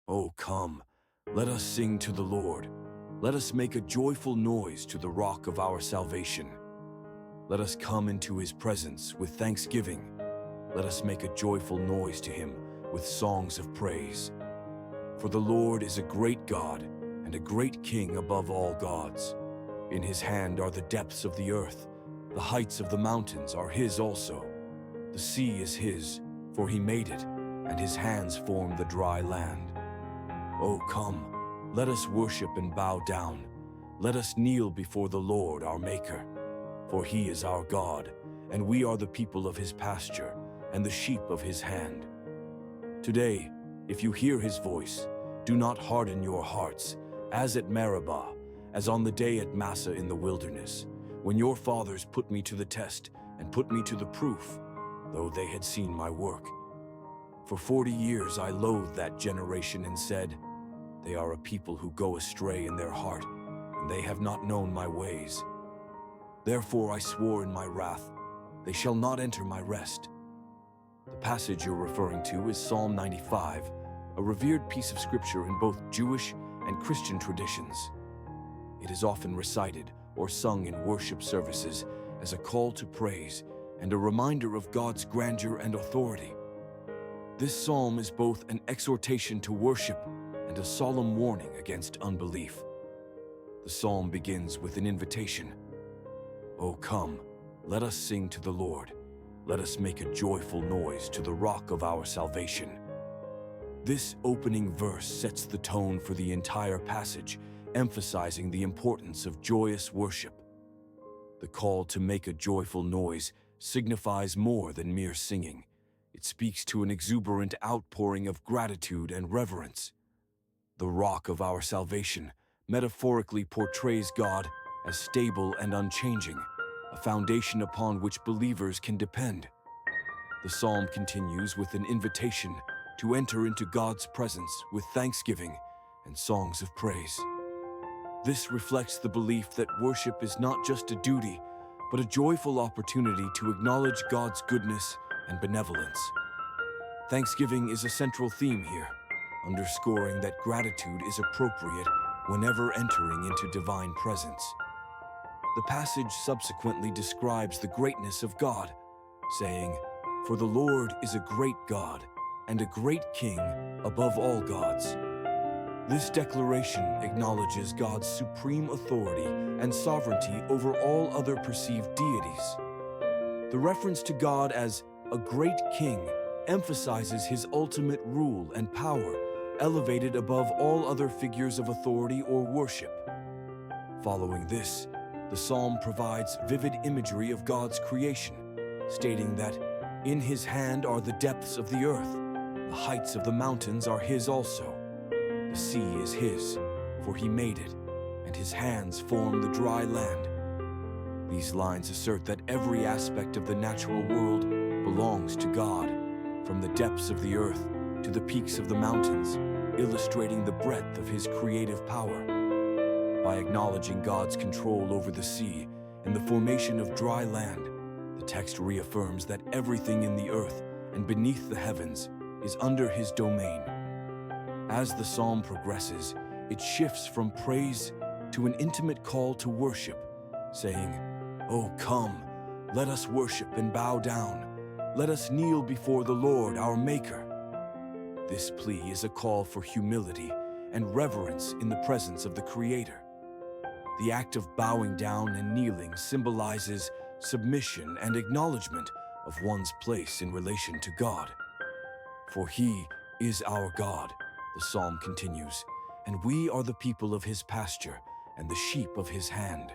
Oh, come, let us sing to the Lord. Let us make a joyful noise to the rock of our salvation. Let us come into his presence with thanksgiving. Let us make a joyful noise to him with songs of praise. For the Lord is a great God and a great King above all gods. In his hand are the depths of the earth. The heights of the mountains are his also. The sea is his, for he made it, and his hands formed the dry land. Oh, come, let us worship and bow down. Let us kneel before the Lord our Maker. For he is our God, and we are the people of his pasture, and the sheep of his hand. Today, if you hear his voice, do not harden your hearts, as at Meribah, as on the day at Massa in the wilderness, when your fathers put me to the test and put me to the proof, though they had seen my work. For 40 years I loathed that generation and said, "They are a people who go astray in their heart, and they have not known my ways." Therefore I swore in my wrath, "They shall not enter my rest." The passage you're referring to is Psalm 95, a revered piece of scripture in both Jewish and Christian traditions. It is often recited or sung in worship services as a call to praise and a reminder of God's grandeur and authority. This psalm is both an exhortation to worship and a solemn warning against unbelief. The psalm begins with an invitation. Oh, come, let us sing to the Lord. Let us make a joyful noise to the rock of our salvation. This opening verse sets the tone for the entire passage, emphasizing the importance of joyous worship. The call to make a joyful noise signifies more than mere singing. It speaks to an exuberant outpouring of gratitude and reverence. The rock of our salvation metaphorically portrays God as stable and unchanging, a foundation upon which believers can depend. The psalm continues with an invitation to enter into God's presence with thanksgiving and songs of praise. This reflects the belief that worship is not just a duty, but a joyful opportunity to acknowledge God's goodness and benevolence. Thanksgiving is a central theme here, underscoring that gratitude is appropriate whenever entering into divine presence. The passage subsequently describes the greatness of God, saying, "For the Lord is a great God and a great King above all gods." This declaration acknowledges God's supreme authority and sovereignty over all other perceived deities. The reference to God as a great king emphasizes his ultimate rule and power, elevated above all other figures of authority or worship. Following this, the psalm provides vivid imagery of God's creation, stating that in his hand are the depths of the earth, the heights of the mountains are his also. The sea is his, for he made it, and his hands formed the dry land. These lines assert that every aspect of the natural world belongs to God, from the depths of the earth to the peaks of the mountains, illustrating the breadth of his creative power. By acknowledging God's control over the sea and the formation of dry land, the text reaffirms that everything in the earth and beneath the heavens is under his domain. As the psalm progresses, it shifts from praise to an intimate call to worship, saying, "Oh, come, let us worship and bow down. Let us kneel before the Lord our Maker." This plea is a call for humility and reverence in the presence of the Creator. The act of bowing down and kneeling symbolizes submission and acknowledgement of one's place in relation to God. For he is our God, the psalm continues, and we are the people of his pasture and the sheep of his hand.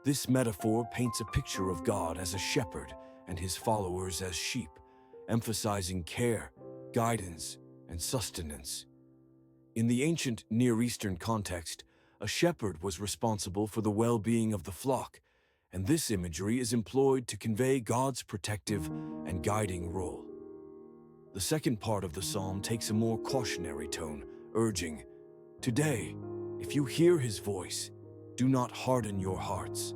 This metaphor paints a picture of God as a shepherd and his followers as sheep, emphasizing care, guidance, and sustenance. In the ancient Near Eastern context, a shepherd was responsible for the well-being of the flock, and this imagery is employed to convey God's protective and guiding role. The second part of the psalm takes a more cautionary tone, urging, "Today, if you hear his voice, do not harden your hearts."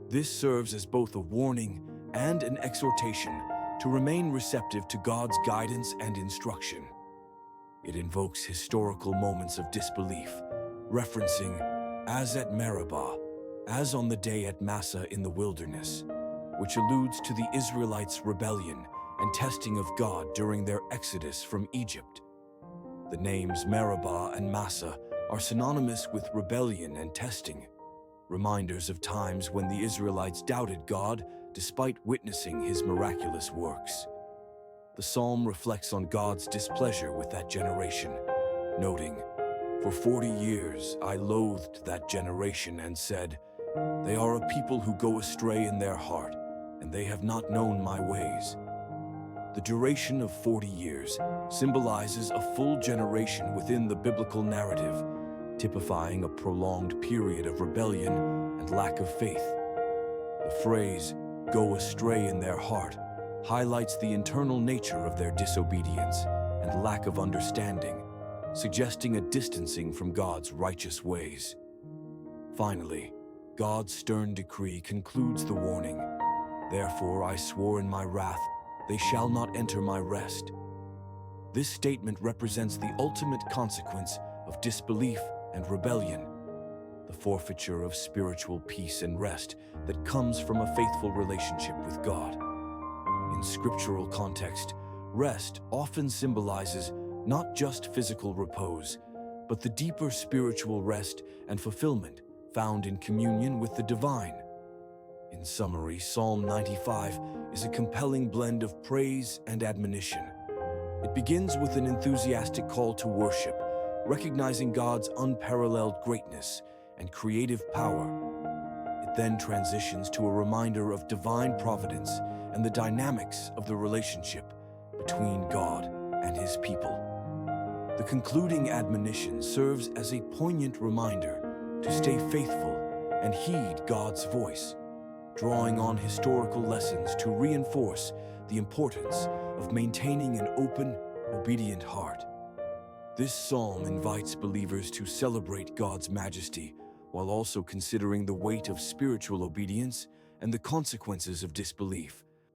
This serves as both a warning and an exhortation to remain receptive to God's guidance and instruction. It invokes historical moments of disbelief, referencing, as at Meribah, as on the day at Massa in the wilderness, which alludes to the Israelites' rebellion and testing of God during their exodus from Egypt. The names Meribah and Massa are synonymous with rebellion and testing, reminders of times when the Israelites doubted God despite witnessing his miraculous works. The psalm reflects on God's displeasure with that generation, noting, "For 40 years I loathed that generation and said, 'They are a people who go astray in their heart, and they have not known my ways.'" The duration of 40 years symbolizes a full generation within the biblical narrative, typifying a prolonged period of rebellion and lack of faith. The phrase, "go astray in their heart," highlights the internal nature of their disobedience and lack of understanding, suggesting a distancing from God's righteous ways. Finally, God's stern decree concludes the warning, "Therefore I swore in my wrath, they shall not enter my rest." This statement represents the ultimate consequence of disbelief and rebellion, the forfeiture of spiritual peace and rest that comes from a faithful relationship with God. In scriptural context, rest often symbolizes not just physical repose, but the deeper spiritual rest and fulfillment found in communion with the divine. In summary, Psalm 95 is a compelling blend of praise and admonition. It begins with an enthusiastic call to worship, recognizing God's unparalleled greatness and creative power. It then transitions to a reminder of divine providence and the dynamics of the relationship between God and his people. The concluding admonition serves as a poignant reminder to stay faithful and heed God's voice, drawing on historical lessons to reinforce the importance of maintaining an open, obedient heart. This psalm invites believers to celebrate God's majesty while also considering the weight of spiritual obedience and the consequences of disbelief.